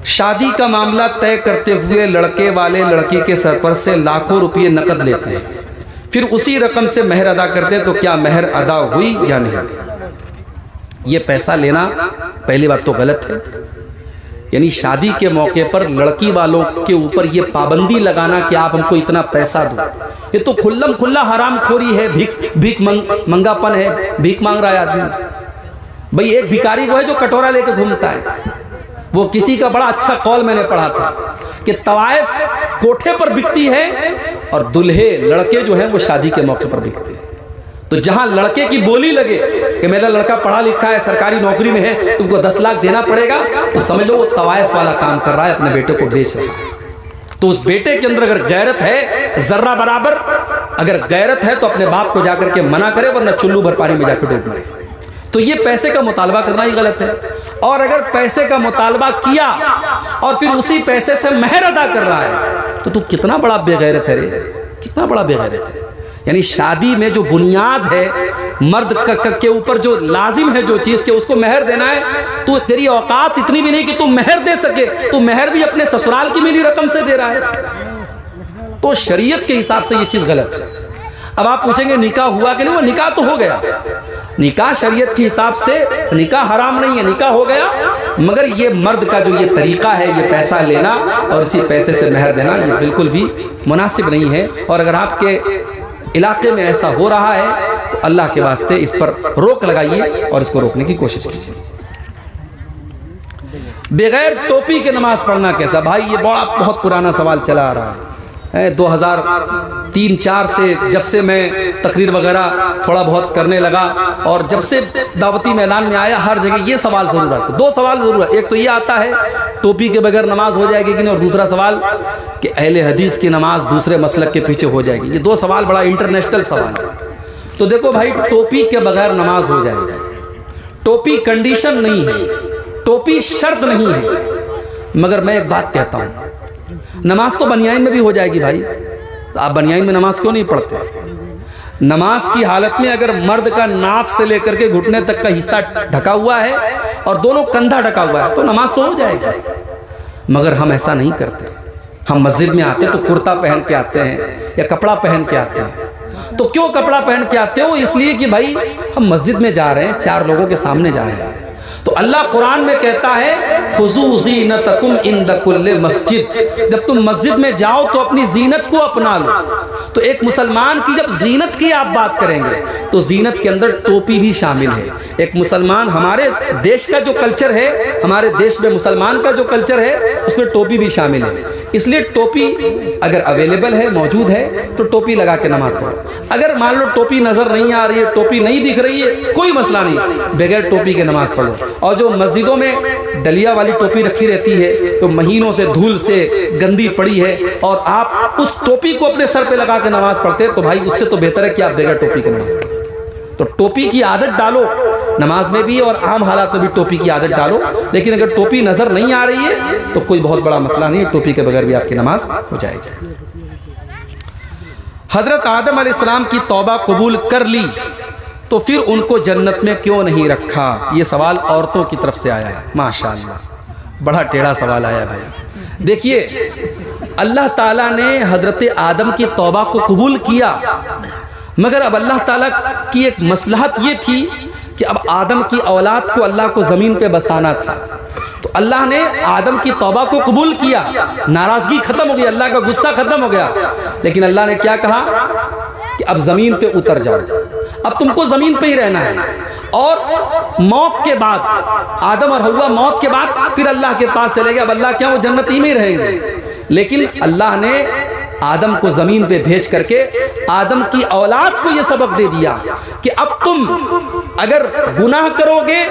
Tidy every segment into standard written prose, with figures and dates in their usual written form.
شادی کا معاملہ طے کرتے ہوئے لڑکے والے لڑکی کے سرپرست سے لاکھوں روپے نقد لیتے ہیں، پھر اسی رقم سے مہر ادا کرتے ہیں، تو کیا مہر ادا ہوئی یا نہیں؟ یہ پیسہ لینا پہلی بات تو غلط ہے، یعنی شادی کے موقع پر لڑکی والوں کے اوپر یہ پابندی لگانا کہ آپ ہم کو اتنا پیسہ دو، یہ تو کھلم کھلا حرام خوری ہے، بھیک منگا پن ہے، بھیک مانگ رہا ہے آدمی۔ بھئی ایک بھکاری وہ ہے جو کٹورا لے کے گھومتا ہے۔ وہ کسی کا بڑا اچھا قول میں نے پڑھا تھا کہ طوائف کوٹھے پر بکتی ہے اور دلہے لڑکے جو ہیں وہ شادی کے موقع پر بکتے ہیں۔ تو جہاں لڑکے کی بولی لگے کہ میرا لڑکا پڑھا لکھا ہے، سرکاری نوکری میں ہے، تم کو 10 لاکھ دینا پڑے گا، تو سمجھ لو وہ طوائف والا کام کر رہا ہے، اپنے بیٹے کو بیچ رہا ہے۔ تو اس بیٹے کے اندر اگر غیرت ہے ذرہ برابر، اگر غیرت ہے تو اپنے باپ کو جا کر کے منع کرے، ورنہ چلو بھر پانی میں جا کے ڈوب مرے۔ تو یہ پیسے کا مطالبہ کرنا ہی غلط ہے، اور اگر پیسے کا مطالبہ کیا اور پھر اسی پیسے سے مہر ادا کر رہا ہے تو کتنا بڑا بے غیرت ہے رے، کتنا بڑا بے غیرت ہے۔ یعنی شادی میں جو بنیاد ہے، مرد کے اوپر جو لازم ہے جو چیز کہ اس کو مہر دینا ہے، تو تیری اوقات اتنی بھی نہیں کہ تم مہر دے سکے، تو مہر بھی اپنے سسرال کی ملی رقم سے دے رہا ہے۔ تو شریعت کے حساب سے یہ چیز غلط ہے۔ اب آپ پوچھیں گے نکاح ہوا کہ نہیں؟ وہ نکاح تو ہو گیا، نکاح شریعت کے حساب سے نکاح حرام نہیں ہے، نکاح ہو گیا، مگر یہ مرد کا جو یہ طریقہ ہے، یہ پیسہ لینا اور اسی پیسے سے مہر دینا، یہ بالکل بھی مناسب نہیں ہے۔ اور اگر آپ کے علاقے میں ایسا ہو رہا ہے تو اللہ کے واسطے اس پر روک لگائیے اور اس کو روکنے کی کوشش کیجیے۔ بغیر ٹوپی کے نماز پڑھنا کیسا؟ بھائی یہ بہت پرانا سوال چلا آ رہا ہے، 2003-4 سے جب سے میں تقریر وغیرہ تھوڑا بہت کرنے لگا اور جب سے دعوتی میدان میں آیا، ہر جگہ یہ سوال ضرور آتا ہے، 2 سوال ضرور ہے۔ ایک تو یہ آتا ہے ٹوپی کے بغیر نماز ہو جائے گی کہ نہیں، اور دوسرا سوال کہ اہل حدیث کی نماز دوسرے مسلک کے پیچھے ہو جائے گی۔ یہ 2 سوال بڑا انٹرنیشنل سوال ہے۔ تو دیکھو بھائی، ٹوپی کے بغیر نماز ہو جائے گی، ٹوپی کنڈیشن نہیں ہے، ٹوپی شرط نہیں ہے، مگر میں ایک بات کہتا ہوں، نماز تو بنیان میں بھی ہو جائے گی بھائی۔ آپ بنیان میں نماز کیوں نہیں پڑھتے؟ نماز کی حالت میں اگر مرد کا ناف سے لے کر کے گھٹنے تک کا حصہ ڈھکا ہوا ہے اور دونوں کندھا ڈھکا ہوا ہے تو نماز تو ہو جائے گی، مگر ہم ایسا نہیں کرتے۔ ہم مسجد میں آتے تو کرتا پہن کے آتے ہیں یا کپڑا پہن کے آتے ہیں۔ تو کیوں کپڑا پہن کے آتے ہیں؟ وہ اس لیے کہ بھائی ہم مسجد میں جا رہے ہیں، 4 لوگوں کے سامنے جا رہے ہیں۔ تو اللہ قرآن میں کہتا ہے خُذُوا زِینَتَکُمْ عِنْدَ کُلِّ مسجد، جب تم مسجد میں جاؤ تو اپنی زینت کو اپنا لو۔ تو ایک مسلمان کی جب زینت کی آپ بات کریں گے تو زینت کے اندر ٹوپی بھی شامل ہے۔ ایک مسلمان، ہمارے دیش کا جو کلچر ہے، ہمارے دیش میں مسلمان کا جو کلچر ہے، اس میں ٹوپی بھی شامل ہے۔ اس لیے ٹوپی اگر اویلیبل ہے، موجود ہے، تو ٹوپی لگا کے نماز پڑھو۔ اگر مان لو ٹوپی نظر نہیں آ رہی ہے، ٹوپی نہیں دکھ رہی ہے، کوئی مسئلہ نہیں، بغیر ٹوپی کے نماز پڑھو۔ اور جو مسجدوں میں ڈلیا والی ٹوپی رکھی رہتی ہے، تو مہینوں سے دھول سے گندی پڑی ہے، اور آپ اس ٹوپی کو اپنے سر پہ لگا کے نماز پڑھتے ہیں، تو بھائی اس سے تو بہتر ہے کہ آپ بغیر ٹوپی کے نماز پڑھیں۔ تو ٹوپی کی عادت ڈالو، نماز میں بھی اور عام حالات میں بھی ٹوپی کی عادت ڈالو، لیکن اگر ٹوپی نظر نہیں آ رہی ہے تو کوئی بہت بڑا مسئلہ نہیں، ٹوپی کے بغیر بھی آپ کی نماز ہو جائے گی۔ حضرت آدم علیہ السلام کی توبہ قبول کر لی تو پھر ان کو جنت میں کیوں نہیں رکھا؟ یہ سوال عورتوں کی طرف سے آیا ہے۔ ماشاءاللہ، بڑا ٹیڑھا سوال آیا بھائی۔ دیکھیے، اللہ تعالیٰ نے حضرت آدم کی توبہ کو قبول کیا، مگر اب اللہ تعالیٰ کی ایک مصلحت یہ تھی کہ اب آدم کی اولاد کو اللہ کو زمین پہ بسانا تھا۔ تو اللہ نے آدم کی توبہ کو قبول کیا، ناراضگی ختم ہو گئی، اللہ کا غصہ ختم ہو گیا، لیکن اللہ نے کیا کہا کہ اب زمین پہ اتر جاؤ، اب تم کو زمین پہ ہی رہنا ہے۔ اور موت کے بعد، آدم اور حوا موت کے بعد پھر اللہ کے پاس چلے گئے، اب اللہ کیا وہ جنت ہی میں ہی رہیں گے۔ لیکن اللہ نے آدم کو زمین پہ بھیج کر کے آدم کی اولاد کو یہ سبق دے دیا کہ اب تم اگر گناہ کرو گے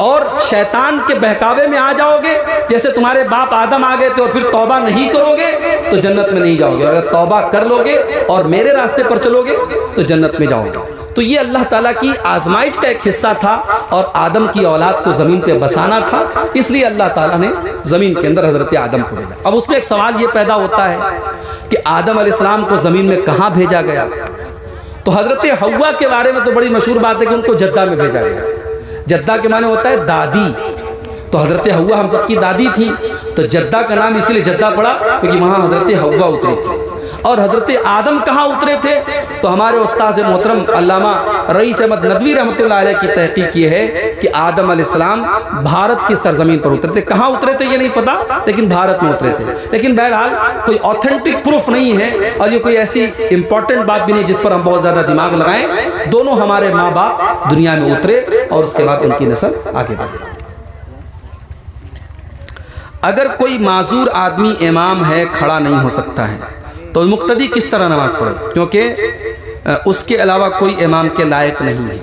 اور شیطان کے بہکاوے میں آ جاؤ گے، جیسے تمہارے باپ آدم آ گئے تھے، اور پھر توبہ نہیں کرو گے تو جنت میں نہیں جاؤ گے، اگر توبہ کر لو گے اور میرے راستے پر چلو گے تو جنت میں جاؤ گے۔ تو یہ اللہ تعالیٰ کی آزمائش کا ایک حصہ تھا، اور آدم کی اولاد کو زمین پہ بسانا تھا، اس لیے اللہ تعالیٰ نے زمین کے اندر حضرت آدم کو بھیجا۔ اب اس میں ایک سوال یہ پیدا ہوتا ہے کہ آدم علیہ السلام کو زمین میں کہاں بھیجا گیا؟ تو حضرت حوا کے بارے میں تو بڑی مشہور بات ہے کہ ان کو جدہ میں بھیجا گیا۔ جدہ کے معنی ہوتا ہے دادی، تو حضرت حوا ہم سب کی دادی تھی، تو جدہ کا نام اس لیے جدہ پڑا کیونکہ وہاں حضرت حوا اترے تھے. اور حضرت آدم کہاں اترے تھے؟ تو ہمارے استاد محترم علامہ رئیس احمد ندوی رحمۃ اللہ علیہ کی تحقیق یہ ہے کہ آدم علیہ السلام بھارت کی سرزمین پر اترے تھے. کہاں اترے تھے یہ نہیں پتا، لیکن بھارت میں اترے تھے. لیکن بہرحال کوئی آتھینٹک پروف نہیں ہے، اور یہ کوئی ایسی امپورٹنٹ بات بھی نہیں جس پر ہم بہت زیادہ دماغ لگائیں. دونوں ہمارے ماں باپ دنیا میں اترے اور اس کے بعد ان کی نسل آگے بڑھی. اگر کوئی معذور آدمی امام ہے، کھڑا نہیں ہو سکتا ہے، تو مقتدی کس طرح نماز پڑھے؟ کیونکہ اس کے علاوہ کوئی امام کے لائق نہیں ہے.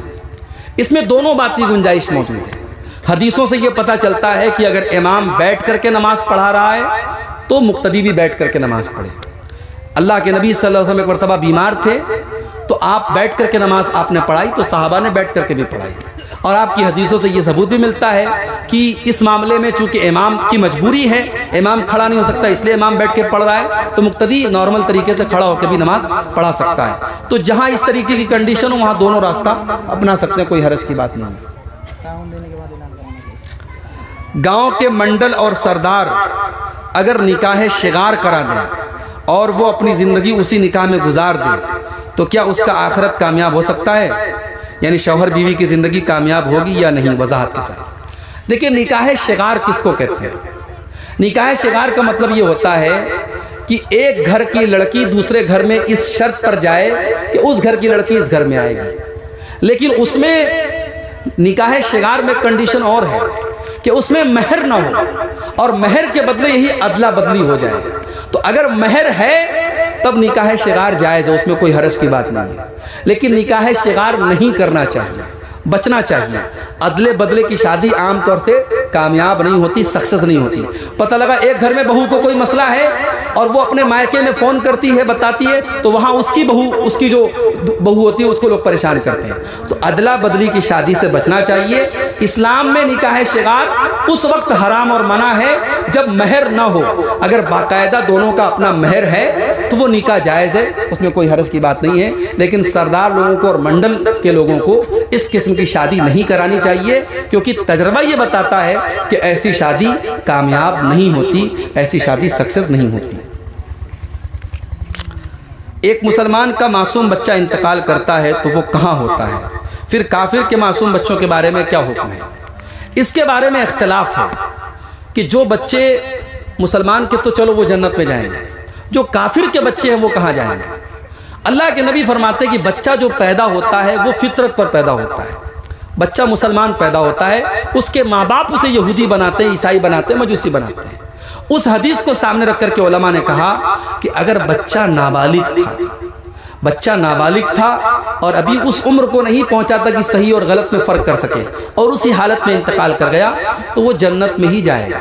اس میں دونوں بات کی گنجائش موجود ہے. حدیثوں سے یہ پتہ چلتا ہے کہ اگر امام بیٹھ کر کے نماز پڑھا رہا ہے تو مقتدی بھی بیٹھ کر کے نماز پڑھے. اللہ کے نبی صلی اللہ علیہ وسلم ایک مرتبہ بیمار تھے تو آپ بیٹھ کر کے نماز آپ نے پڑھائی تو صحابہ نے بیٹھ کر کے بھی پڑھائی. اور آپ کی حدیثوں سے یہ ثبوت بھی ملتا ہے کہ اس معاملے میں چونکہ امام کی مجبوری ہے، امام کھڑا نہیں ہو سکتا اس لیے امام بیٹھ کے پڑھ رہا ہے، تو مقتدی نارمل طریقے سے کھڑا ہو کے بھی نماز پڑھا سکتا ہے. تو جہاں اس طریقے کی کنڈیشن ہو وہاں دونوں راستہ اپنا سکتے ہیں، کوئی حرج کی بات نہیں ہے. گاؤں کے منڈل اور سردار اگر نکاح شغار کرا دیں اور وہ اپنی زندگی اسی نکاح میں گزار دیں تو کیا اس کا آخرت کامیاب ہو سکتا ہے؟ یعنی شوہر بیوی کی زندگی کامیاب ہوگی یا نہیں؟ وضاحت کے ساتھ. دیکھیں نکاح شغار کس کو کہتے ہیں؟ نکاح شغار کا مطلب یہ ہوتا ہے کہ ایک گھر کی لڑکی دوسرے گھر میں اس شرط پر جائے کہ اس گھر کی لڑکی اس گھر میں آئے گی، لیکن اس میں نکاح شغار میں کنڈیشن اور ہے کہ اس میں مہر نہ ہو اور مہر کے بدلے یہی ادلا بدلی ہو جائے. تو اگر مہر ہے تب نکاح شغار جائز ہے، اس میں کوئی حرج کی بات نہیں ہے. لیکن نکاح شغار نہیں کرنا چاہیے، بچنا چاہیے. ادلے بدلے کی شادی عام طور سے کامیاب نہیں ہوتی، سکسیس نہیں ہوتی. پتہ لگا ایک گھر میں بہو کو کوئی مسئلہ ہے اور وہ اپنے مائکے میں فون کرتی ہے، بتاتی ہے، تو وہاں اس کی بہو، اس کی جو بہو ہوتی ہے اس کو لوگ پریشان کرتے ہیں. تو ادلا بدلی کی شادی سے بچنا چاہیے. اسلام میں نکاح شغار اس وقت حرام اور منع ہے جب مہر نہ ہو. اگر باقاعدہ دونوں کا اپنا مہر ہے تو وہ نکاح جائز ہے، اس میں کوئی حرج کی بات نہیں ہے. لیکن سردار لوگوں کو اور منڈل کے لوگوں کو اس قسم کی شادی نہیں کرانی چاہیے، کیونکہ تجربہ یہ بتاتا ہے کہ ایسی شادی کامیاب نہیں ہوتی، ایسی شادی سکسیس نہیں ہوتی. ایک مسلمان کا معصوم بچہ انتقال کرتا ہے تو وہ کہاں ہوتا ہے؟ پھر کافر کے معصوم بچوں کے بارے میں کیا حکم ہے؟ اس کے بارے میں اختلاف ہے کہ جو بچے مسلمان کے تو چلو وہ جنت میں جائیں گے، جو کافر کے بچے ہیں وہ کہاں جائیں گے؟ اللہ کے نبی فرماتے ہیں کہ بچہ جو پیدا ہوتا ہے وہ فطرت پر پیدا ہوتا ہے. بچہ مسلمان پیدا ہوتا ہے، اس کے ماں باپ اسے یہودی بناتے ہیں، عیسائی بناتے ہیں، مجوسی بناتے ہیں. اس حدیث کو سامنے رکھ کر کے علماء نے کہا کہ اگر بچہ نابالغ تھا اور ابھی اس عمر کو نہیں پہنچا تھا کہ صحیح اور غلط میں فرق کر سکے اور اسی حالت میں انتقال کر گیا تو وہ جنت میں ہی جائے گا.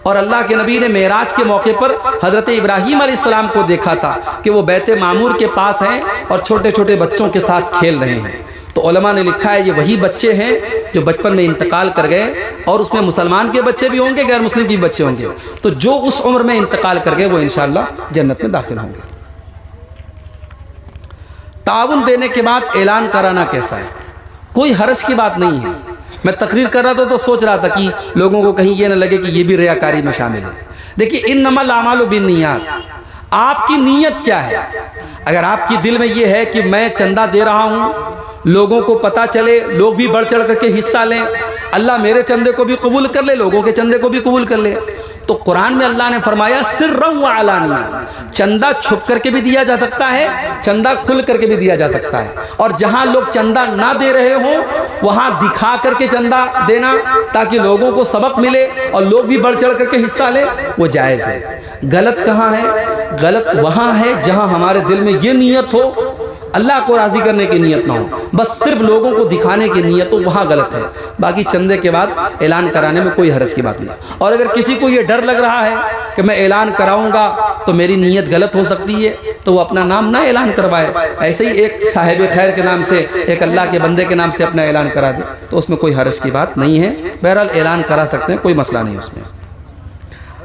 اور اللہ کے نبی نے معراج کے موقع پر حضرت ابراہیم علیہ السلام کو دیکھا تھا کہ وہ بیت معمور کے پاس ہیں اور چھوٹے چھوٹے بچوں کے ساتھ کھیل رہے ہیں. تو علماء نے لکھا ہے یہ وہی بچے ہیں جو بچپن میں انتقال کر گئے، اور اس میں مسلمان کے بچے بھی ہوں گے، غیر مسلم بھی بچے ہوں گے. تو جو اس عمر میں انتقال کر گئے وہ انشاءاللہ جنت میں داخل ہوں گے. تعاون دینے کے بعد اعلان کرانا کیسا ہے؟ کوئی حرج کی بات نہیں ہے. میں تقریر کر رہا تھا تو سوچ رہا تھا کہ لوگوں کو کہیں یہ نہ لگے کہ یہ بھی ریاکاری میں شامل ہے. دیکھیے انما الاعمال بالنیات، آپ کی نیت کیا ہے؟ اگر آپ کی دل میں یہ ہے کہ میں چندہ دے رہا ہوں، لوگوں کو پتہ چلے، لوگ بھی بڑھ چڑھ کر کے حصہ لیں، اللہ میرے چندے کو بھی قبول کر لے، لوگوں کے چندے کو بھی قبول کر لے، تو قرآن میں اللہ نے فرمایا سرًا وعلانیہ، چندہ چھپ کر کے بھی دیا جا سکتا ہے، چندہ کھل کر کے بھی دیا جا سکتا ہے. اور جہاں لوگ چندہ نہ دے رہے ہوں وہاں دکھا کر کے چندہ دینا تاکہ لوگوں کو سبق ملے اور لوگ بھی بڑھ چڑھ کر کے حصہ لیں، وہ جائز ہے. غلط کہاں ہے؟ غلط وہاں ہے جہاں ہمارے دل میں یہ نیت ہو، اللہ کو راضی کرنے کی نیت نہ ہو، بس صرف لوگوں کو دکھانے کی نیت ہو، وہاں غلط ہے. باقی چندے کے بعد اعلان کرانے میں کوئی حرج کی بات نہیں. اور اگر کسی کو یہ ڈر لگ رہا ہے کہ میں اعلان کراؤں گا تو میری نیت غلط ہو سکتی ہے تو وہ اپنا نام نہ اعلان کروائے، ایسے ہی ایک صاحب خیر کے نام سے، ایک اللہ کے بندے کے نام سے اپنا اعلان کرا دے تو اس میں کوئی حرج کی بات نہیں ہے. بہرحال اعلان کرا سکتے ہیں، کوئی مسئلہ نہیں اس میں.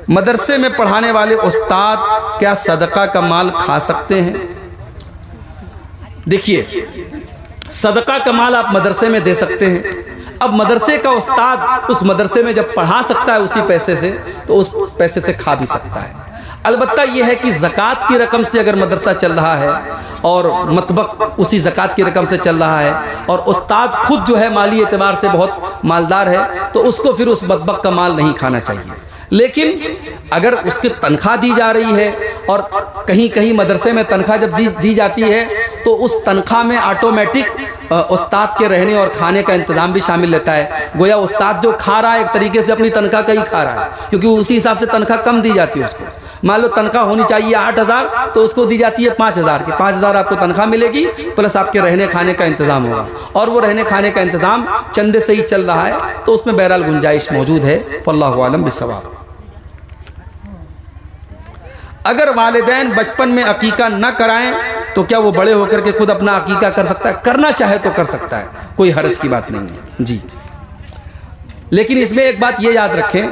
مدرسے میں پڑھانے والے استاد کیا صدقہ کا مال کھا سکتے ہیں؟ دیکھیے صدقہ کا مال آپ مدرسے میں دے سکتے ہیں، اب مدرسے کا استاد اس مدرسے میں جب پڑھا سکتا ہے اسی پیسے سے تو اس پیسے سے کھا بھی سکتا ہے۔ البتہ یہ ہے کہ زکوٰۃ کی رقم سے اگر مدرسہ چل رہا ہے اور مطبخ اسی زکوٰۃ کی رقم سے چل رہا ہے اور استاد خود جو ہے مالی اعتبار سے بہت مالدار ہے تو اس کو پھر اس مطبخ کا مال نہیں کھانا چاہیے۔ لیکن اگر اس کی تنخواہ دی جا رہی ہے اور کہیں کہیں مدرسے میں تنخواہ جب دی جاتی ہے تو اس تنخواہ میں آٹومیٹک استاد کے رہنے اور کھانے کا انتظام بھی شامل رہتا ہے۔ گویا استاد جو کھا رہا ہے ایک طریقے سے اپنی تنخواہ کا ہی کھا رہا ہے، کیونکہ اسی حساب سے تنخواہ کم دی جاتی ہے اس کو۔ مان لو تنخواہ ہونی چاہیے 8,000 تو اس کو دی جاتی ہے 5,000 کی، 5,000 آپ کو تنخواہ ملے گی پلس آپ کے رہنے کھانے کا انتظام ہوگا، اور وہ رہنے کھانے کا انتظام چندے سے ہی چل رہا ہے تو اس میں بہرحال گنجائش موجود ہے۔ واللہ اعلم بالصواب۔ اگر والدین بچپن میں عقیقہ نہ کرائیں تو کیا وہ بڑے ہو کر کے خود اپنا عقیقہ کر سکتا ہے؟ کرنا چاہے تو کر سکتا ہے، کوئی حرج کی بات نہیں ہے جی۔ لیکن اس میں ایک بات یہ یاد رکھیں،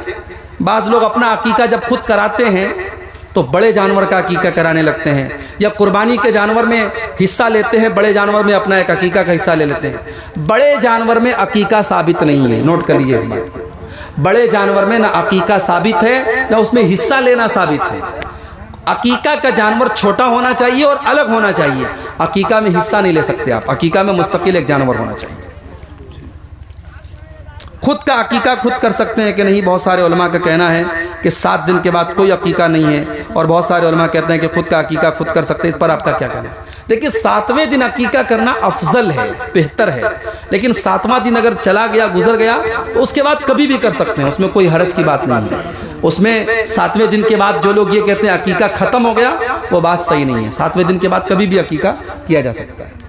بعض لوگ اپنا عقیقہ جب خود کراتے ہیں تو بڑے جانور کا عقیقہ کرانے لگتے ہیں، یا قربانی کے جانور میں حصہ لیتے ہیں، بڑے جانور میں اپنا ایک عقیقہ کا حصہ لے لیتے ہیں۔ بڑے جانور میں عقیقہ ثابت نہیں ہے، نوٹ کر لیجیے اس بات کو۔ بڑے جانور میں نہ عقیقہ ثابت ہے نہ اس میں حصہ لینا ثابت ہے۔ عقیقہ کا جانور چھوٹا ہونا چاہیے اور الگ ہونا چاہیے، عقیقہ میں حصہ نہیں لے سکتے آپ، عقیقہ میں مستقل ایک جانور ہونا چاہیے۔ خود کا عقیقہ خود کر سکتے ہیں کہ نہیں؟ بہت سارے علماء کا کہنا ہے کہ 7 دن کے بعد کوئی عقیقہ نہیں ہے، اور بہت سارے علماء کہتے ہیں کہ خود کا عقیقہ خود کر سکتے ہیں۔ اس پر آپ کا کیا کہنا ہے؟ لیکن 7ویں دن عقیقہ کرنا افضل ہے، بہتر ہے، لیکن 7واں دن اگر چلا گیا گزر گیا تو اس کے بعد کبھی بھی کر سکتے ہیں، اس میں کوئی حرج کی بات نہیں ہے۔ اس میں 7ویں دن کے بعد جو لوگ یہ کہتے ہیں عقیقہ ختم ہو گیا، وہ بات صحیح نہیں ہے۔ 7ویں دن کے بعد کبھی بھی عقیقہ کیا جا سکتا ہے۔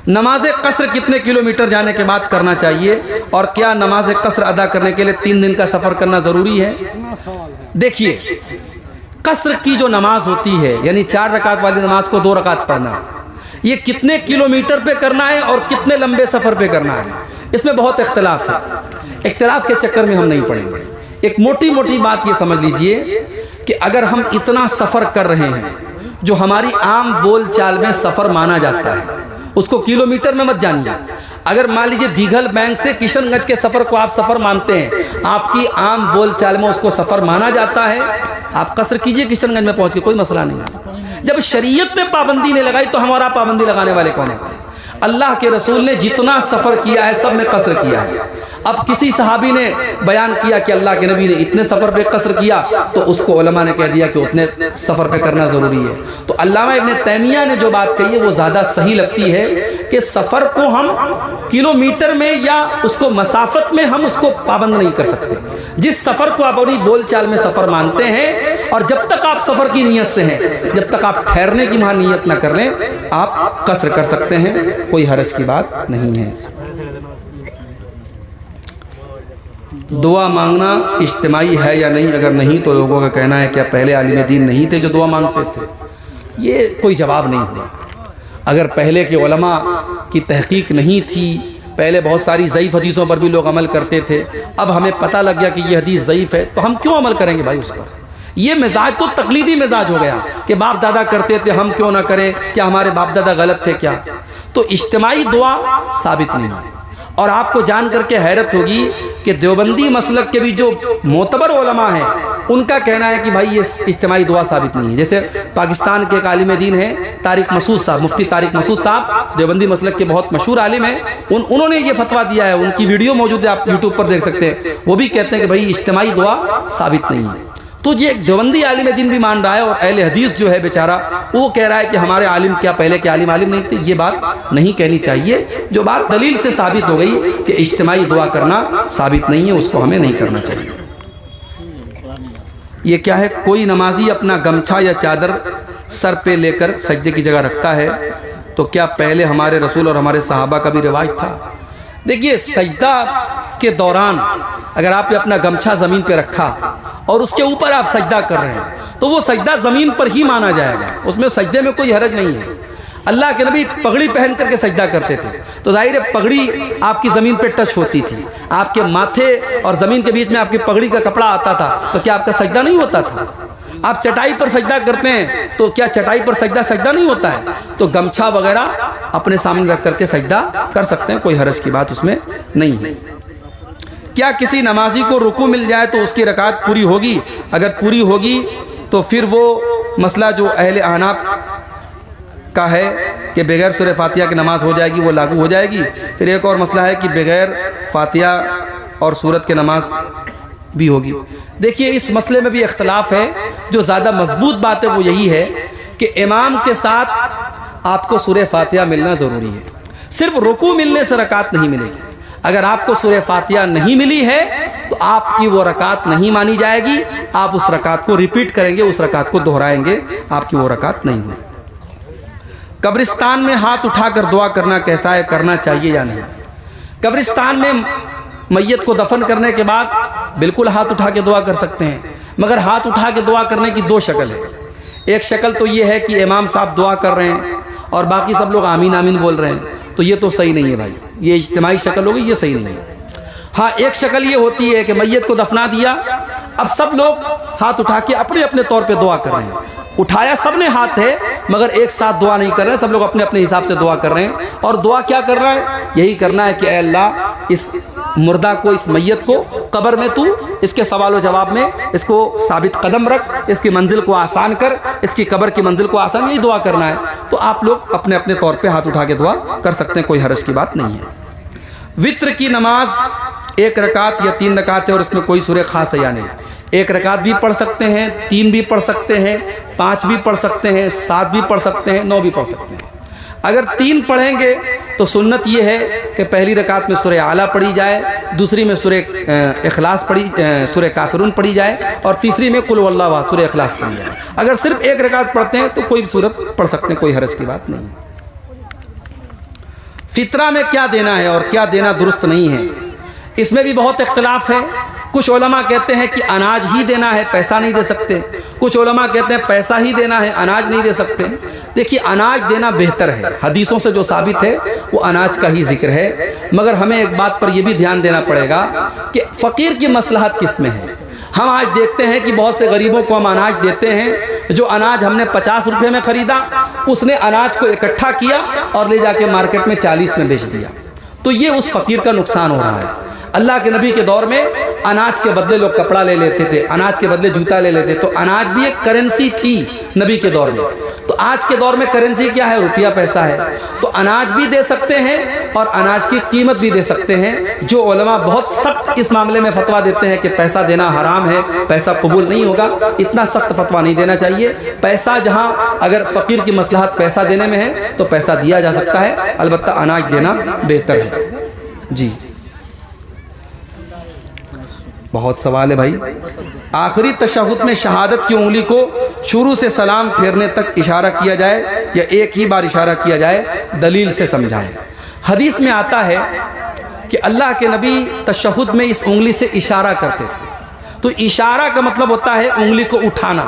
نماز قصر کتنے کلومیٹر جانے کے بعد کرنا چاہیے، اور کیا نماز قصر ادا کرنے کے لیے 3 دن کا سفر کرنا ضروری ہے؟ دیکھیے، قصر کی جو نماز ہوتی ہے یعنی 4 رکعت والی نماز کو 2 رکعت پڑھنا، یہ کتنے کلومیٹر پہ کرنا ہے اور کتنے لمبے سفر پہ کرنا ہے، اس میں بہت اختلاف ہے۔ اختلاف کے چکر میں ہم نہیں پڑیں گے۔ ایک موٹی موٹی بات یہ سمجھ لیجئے کہ اگر ہم اتنا سفر کر رہے ہیں جو ہماری عام بول چال میں سفر مانا جاتا ہے، اس کو کلومیٹر میں مت جانیے۔ اگر مان لیجئے دیگھل بینک سے کشن گنج کے سفر کو آپ سفر مانتے ہیں، آپ کی عام بول چال میں اس کو سفر مانا جاتا ہے، آپ قصر کیجئے کشن گنج میں پہنچ کے، کوئی مسئلہ نہیں ہے۔ جب شریعت نے پابندی نہیں لگائی تو ہمارا پابندی لگانے والے کون ہیں؟ اللہ کے رسول نے جتنا سفر کیا ہے سب میں قصر کیا ہے۔ اب کسی صحابی نے بیان کیا کہ اللہ کے نبی نے اتنے سفر پہ قصر کیا تو اس کو علماء نے کہہ دیا کہ اتنے سفر پہ کرنا ضروری ہے۔ تو علامہ ابن تیمیہ نے جو بات کہی ہے وہ زیادہ صحیح لگتی ہے کہ سفر کو ہم کلومیٹر میں یا اس کو مسافت میں ہم اس کو پابند نہیں کر سکتے۔ جس سفر کو آپ اپنی بول چال میں سفر مانتے ہیں، اور جب تک آپ سفر کی نیت سے ہیں، جب تک آپ ٹھہرنے کی وہاں نیت نہ کر لیں، آپ قصر کر سکتے ہیں، کوئی حرج کی بات نہیں ہے۔ دعا مانگنا اجتماعی ہے یا نہیں؟ اگر نہیں تو لوگوں کا کہنا ہے کیا پہلے عالم دین نہیں تھے جو دعا مانگتے تھے؟ یہ کوئی جواب نہیں ہوا۔ اگر پہلے کے علماء کی تحقیق نہیں تھی، پہلے بہت ساری ضعیف حدیثوں پر بھی لوگ عمل کرتے تھے، اب ہمیں پتہ لگ گیا کہ یہ حدیث ضعیف ہے تو ہم کیوں عمل کریں گے بھائی اس پر؟ یہ مزاج تو تقلیدی مزاج ہو گیا کہ باپ دادا کرتے تھے ہم کیوں نہ کریں، کیا ہمارے باپ دادا غلط تھے کیا؟ تو اجتماعی دعا ثابت نہیں ہے۔ اور آپ کو جان کر کے حیرت ہوگی کہ دیوبندی مسلک کے بھی جو معتبر علماء ہیں ان کا کہنا ہے کہ بھائی یہ اجتماعی دعا ثابت نہیں ہے۔ جیسے پاکستان کے ایک عالم دین ہیں طارق مسعود صاحب، مفتی طارق مسعود صاحب دیوبندی مسلک کے بہت مشہور عالم ہیں، انہوں نے یہ فتویٰ دیا ہے، ان کی ویڈیو موجود ہے، آپ یوٹیوب پر دیکھ سکتے ہیں۔ وہ بھی کہتے ہیں کہ بھائی اجتماعی دعا ثابت نہیں ہے۔ تو یہ ایک دیوبندی عالم دین بھی مان رہا ہے، اور اہل حدیث جو ہے بیچارہ وہ کہہ رہا ہے کہ ہمارے عالم کیا پہلے کے عالم نہیں تھے۔ یہ بات نہیں کہنی چاہیے۔ جو بات دلیل سے ثابت ہو گئی کہ اجتماعی دعا کرنا ثابت نہیں ہے، اس کو ہمیں نہیں کرنا چاہیے۔ یہ کیا ہے؟ کوئی نمازی اپنا گمچھا یا چادر سر پہ لے کر سجدے کی جگہ رکھتا ہے، تو کیا پہلے ہمارے رسول اور ہمارے صحابہ کا بھی رواج تھا؟ دیکھیے، سجدہ کے دوران اگر آپ نے اپنا گمچھا زمین پہ رکھا اور اس کے اوپر آپ سجدہ کر رہے ہیں تو وہ سجدہ زمین پر ہی مانا جائے گا، اس میں سجدے میں کوئی حرج نہیں ہے۔ اللہ کے نبی پگڑی پہن کر کے سجدہ کرتے تھے تو ظاہر ہے پگڑی آپ کی زمین پہ ٹچ ہوتی تھی، آپ کے ماتھے اور زمین کے بیچ میں آپ کی پگڑی کا کپڑا آتا تھا، تو کیا آپ کا سجدہ نہیں ہوتا تھا؟ آپ چٹائی پر سجدہ کرتے ہیں تو کیا چٹائی پر سجدہ نہیں ہوتا ہے؟ تو گمچھا وغیرہ اپنے سامنے رکھ کر کے سجدہ کر سکتے ہیں، کوئی حرج کی بات اس میں نہیں ہے۔ کیا کسی نمازی کو رکوع مل جائے تو اس کی رکعت پوری ہوگی؟ اگر پوری ہوگی تو پھر وہ مسئلہ جو اہل احناف کا ہے کہ بغیر سورہ فاتحہ کی نماز ہو جائے گی، وہ لاگو ہو جائے گی۔ پھر ایک اور مسئلہ ہے کہ بغیر فاتحہ اور سورت کی نماز بھی ہوگی۔ دیکھیے اس مسئلے میں بھی اختلاف ہے، جو زیادہ مضبوط بات ہے وہ یہی ہے کہ امام کے ساتھ آپ کو سورہ فاتحہ ملنا ضروری ہے، صرف رکوع ملنے سے رکعت نہیں ملے گی۔ اگر آپ کو سورہ فاتحہ نہیں ملی ہے تو آپ کی وہ رکعت نہیں مانی جائے گی، آپ اس رکعت کو ریپیٹ کریں گے، اس رکعت کو دہرائیں گے، آپ کی وہ رکعت نہیں ہوگی۔ قبرستان میں ہاتھ اٹھا کر دعا کرنا کیسا ہے، کرنا چاہیے یا نہیں؟ قبرستان میں میت کو دفن کرنے کے بعد بالکل ہاتھ اٹھا کے دعا کر سکتے ہیں، مگر ہاتھ اٹھا کے دعا کرنے کی دو شکل ہے۔ ایک شکل تو یہ ہے کہ امام صاحب دعا کر رہے ہیں اور باقی سب لوگ آمین آمین بول رہے ہیں، تو یہ تو صحیح نہیں ہے بھائی، یہ اجتماعی شکل ہوگی، یہ صحیح نہیں ہے۔ ہاں ایک شکل یہ ہوتی ہے کہ میت کو دفنا دیا، اب سب لوگ ہاتھ اٹھا کے اپنے اپنے طور پہ دعا کر رہے ہیں، اٹھایا سب نے ہاتھ ہے مگر ایک ساتھ دعا نہیں کر رہے ہیں، سب لوگ اپنے اپنے حساب سے دعا کر رہے ہیں۔ اور دعا کیا کر رہا ہے؟ یہی کرنا ہے کہ اے اللہ اس مردہ کو، اس میت کو قبر میں تو اس کے سوال و جواب میں اس کو ثابت قدم رکھ، اس کی منزل کو آسان کر، اس کی قبر کی منزل کو آسان، یہی دعا کرنا ہے۔ تو آپ لوگ اپنے اپنے طور پہ ہاتھ اٹھا کے دعا کر سکتے ہیں، کوئی حرج کی بات نہیں ہے۔ وتر کی نماز 1 رکعت یا 3 رکعت ہے اور اس میں کوئی سورہ خاص ہے یا نہیں؟ 1 رکعت بھی پڑھ سکتے ہیں، 3 بھی پڑھ سکتے ہیں، 5 بھی پڑھ سکتے ہیں، 7 بھی پڑھ سکتے ہیں، 9 بھی پڑھ سکتے ہیں۔ اگر 3 پڑھیں گے تو سنت یہ ہے کہ پہلی رکعت میں سورہ اعلیٰ پڑھی جائے، دوسری میں سورہ اخلاص سورہ کافرون پڑھی جائے، اور تیسری میں قل واللہ احد سورہ اخلاص پڑھی جائے۔ اگر صرف 1 رکعت پڑھتے ہیں تو کوئی سورت پڑھ سکتے ہیں، کوئی حرج کی بات نہیں۔ فطرہ میں کیا دینا ہے اور کیا دینا درست نہیں ہے، اس میں بھی بہت اختلاف ہے۔ کچھ علماء کہتے ہیں کہ اناج ہی دینا ہے، پیسہ نہیں دے سکتے، کچھ علماء کہتے ہیں پیسہ ہی دینا ہے، اناج نہیں دے سکتے۔ دیکھیے اناج دینا بہتر ہے، حدیثوں سے جو ثابت ہے وہ اناج کا ہی ذکر ہے، مگر ہمیں ایک بات پر یہ بھی دھیان دینا پڑے گا کہ فقیر کی مصلحت کس میں ہے۔ ہم آج دیکھتے ہیں کہ بہت سے غریبوں کو ہم اناج دیتے ہیں، جو اناج ہم نے 50 روپے میں خریدا، اس نے اناج کو اکٹھا کیا اور لے جا کے مارکیٹ میں 40 میں بیچ دیا، تو یہ اس فقیر کا نقصان ہو رہا ہے۔ اللہ کے نبی کے دور میں اناج کے بدلے لوگ کپڑا لے لیتے تھے، اناج کے بدلے جوتا لے لیتے، تو اناج بھی ایک کرنسی تھی نبی کے دور میں۔ تو آج کے دور میں کرنسی کیا ہے؟ روپیہ پیسہ ہے۔ تو اناج بھی دے سکتے ہیں اور اناج کی قیمت بھی دے سکتے ہیں۔ جو علماء بہت سخت اس معاملے میں فتویٰ دیتے ہیں کہ پیسہ دینا حرام ہے، پیسہ قبول نہیں ہوگا، اتنا سخت فتویٰ نہیں دینا چاہیے۔ پیسہ جہاں اگر فقیر کی مصلحت پیسہ دینے میں ہے تو پیسہ دیا جا سکتا ہے، البتہ اناج دینا بہتر ہے۔ جی بہت سوال ہے بھائی۔ آخری تشہد میں شہادت کی انگلی کو شروع سے سلام پھیرنے تک اشارہ کیا جائے یا ایک ہی بار اشارہ کیا جائے، دلیل سے سمجھائیں۔ حدیث میں آتا ہے کہ اللہ کے نبی تشہد میں اس انگلی سے اشارہ کرتے تھے، تو اشارہ کا مطلب ہوتا ہے انگلی کو اٹھانا،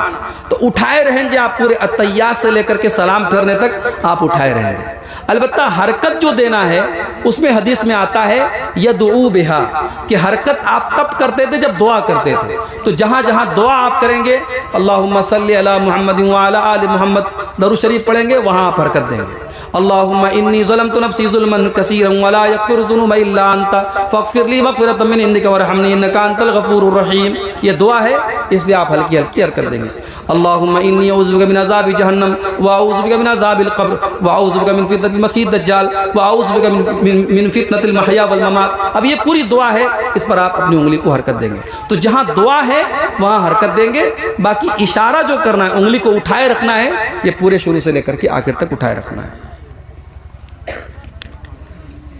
تو اٹھائے رہیں گے آپ، پورے اتحیات سے لے کر کے سلام پھیرنے تک آپ اٹھائے رہیں گے۔ البتہ حرکت جو دینا ہے اس میں حدیث میں آتا ہے یدعو بہا، کہ حرکت آپ تب کرتے تھے جب دعا کرتے تھے، تو جہاں جہاں دعا آپ کریں گے اللہم صلی علی محمد وعلی آل محمد درود شریف پڑھیں گے، وہاں آپ حرکت دیں گے۔ اللہم انی ظلمت نفسی ظلما کثیرا ولا یغفر الذنوب الا انت فاغفر لی مغفرۃ من عندک وارحمنی انک انت الغفور الرحیم، یہ دعا ہے، اس لیے آپ ہلکی ہلکی حرکت دیں گے۔ اللہم انی اعوذ بک من عذاب جہنم واعوذ بک من عذاب القبر واعوذ بک من فتنۃ المسیح الدجال واعوذ بک من فتنۃ المحیا والممات۔ اب یہ پوری دعا ہے، اس پر آپ اپنی انگلی کو حرکت دیں گے۔ تو جہاں دعا ہے وہاں حرکت دیں گے، باقی اشارہ جو کرنا ہے انگلی کو اٹھائے رکھنا ہے، یہ پورے شروع سے لے کر کے آخر تک اٹھائے رکھنا ہے۔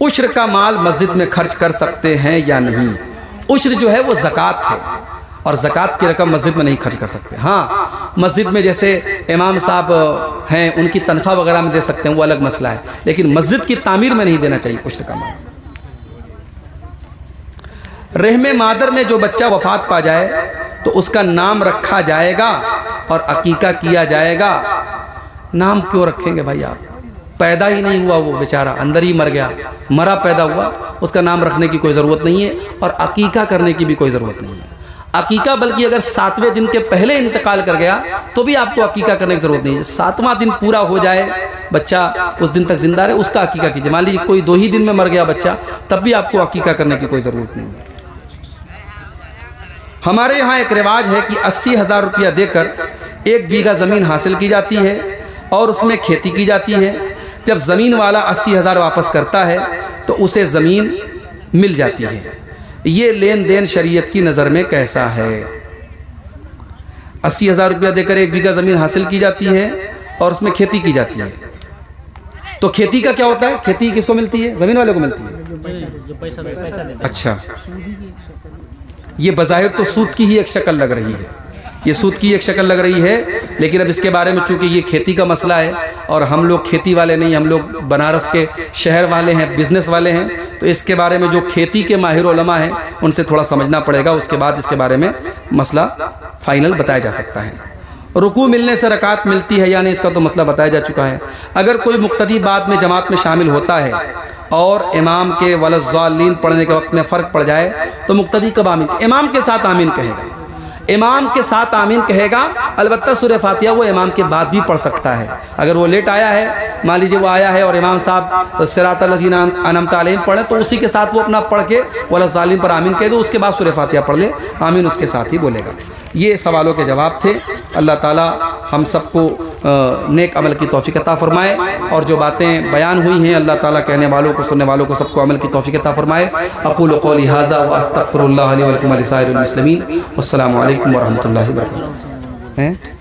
عشر کا مال مسجد میں خرچ کر سکتے ہیں یا نہیں؟ عشر جو ہے وہ زکوٰۃ ہے، اور زکوٰۃ کی رقم مسجد میں نہیں خرچ کر سکتے۔ ہاں مسجد میں جیسے امام صاحب ہیں ان کی تنخواہ وغیرہ میں دے سکتے ہیں، وہ الگ مسئلہ ہے، لیکن مسجد کی تعمیر میں نہیں دینا چاہیے عشر کا مال۔ رحم مادر میں جو بچہ وفات پا جائے تو اس کا نام رکھا جائے گا اور عقیقہ کیا جائے گا۔ نام کیوں رکھیں گے بھائی؟ آپ پیدا ہی نہیں ہوا، وہ بیچارہ اندر ہی مر گیا، مرا پیدا ہوا، اس کا نام رکھنے کی کوئی ضرورت نہیں ہے، اور عقیقہ کرنے کی بھی کوئی ضرورت نہیں ہے۔ عقیقہ بلکہ اگر 7ویں دن کے پہلے انتقال کر گیا تو بھی آپ کو عقیقہ کرنے کی ضرورت نہیں ہے. 7واں دن پورا ہو جائے, بچہ اس دن تک زندہ رہے, اس کا عقیقہ کیجئے. مان لیجیے کوئی 2 ہی دن میں مر گیا بچہ, تب بھی آپ کو عقیقہ کرنے کی کوئی ضرورت نہیں ہے. ہمارے یہاں ایک رواج ہے کہ 80,000 روپیہ دے کر 1 بیگھہ زمین حاصل کی جاتی ہے اور اس میں کھیتی کی جاتی ہے. جب زمین والا 80,000 واپس کرتا ہے تو اسے زمین مل جاتی ہے. یہ لین دین شریعت کی نظر میں کیسا ہے؟ 80,000 روپیہ دے کر 1 بیگھہ زمین حاصل کی جاتی ہے اور اس میں کھیتی کی جاتی ہے. تو کھیتی کا کیا ہوتا ہے؟ کھیتی کس کو ملتی ہے؟ زمین والے کو ملتی ہے. اچھا, یہ بظاہر تو سود کی ہی ایک شکل لگ رہی ہے, یہ سود کی ایک شکل لگ رہی ہے, لیکن اب اس کے بارے میں چونکہ یہ کھیتی کا مسئلہ ہے اور ہم لوگ کھیتی والے نہیں, ہم لوگ بنارس کے شہر والے ہیں, بزنس والے ہیں, تو اس کے بارے میں جو کھیتی کے ماہر علماء ہیں ان سے تھوڑا سمجھنا پڑے گا. اس کے بعد اس کے بارے میں مسئلہ فائنل بتایا جا سکتا ہے. رکوع ملنے سے رکعت ملتی ہے یا نہیں, اس کا تو مسئلہ بتایا جا چکا ہے. اگر کوئی مقتدی بعد میں جماعت میں شامل ہوتا ہے اور امام کے ولضالین پڑھنے کے وقت میں فرق پڑ جائے تو مقتدی کب آمین؟ امام کے ساتھ آمین کہے گا, امام کے ساتھ آمین کہے گا. البتہ سورہ فاتحہ وہ امام کے بعد بھی پڑھ سکتا ہے. اگر وہ لیٹ آیا ہے, مان لیجیے وہ آیا ہے اور امام صاحب صراط الذین انعمت علیہم پڑھیں تو اسی کے ساتھ وہ اپنا پڑھ کے ولضالین پر آمین کہے گا, اس کے بعد سورہ فاتحہ پڑھ لے, آمین اس کے ساتھ ہی بولے گا. یہ سوالوں کے جواب تھے. اللہ تعالی ہم سب کو نیک عمل کی توفیق عطا فرمائے, اور جو باتیں بیان ہوئی ہیں اللہ تعالیٰ کہنے والوں کو سننے والوں کو سب کو عمل کی توفیق عطا فرمائے. اقول قولی ھذا واستغفر اللہ لی ولکم ولسائر المسلمین. والسلام علیکم ورحمۃ اللہ وبرکاتہ.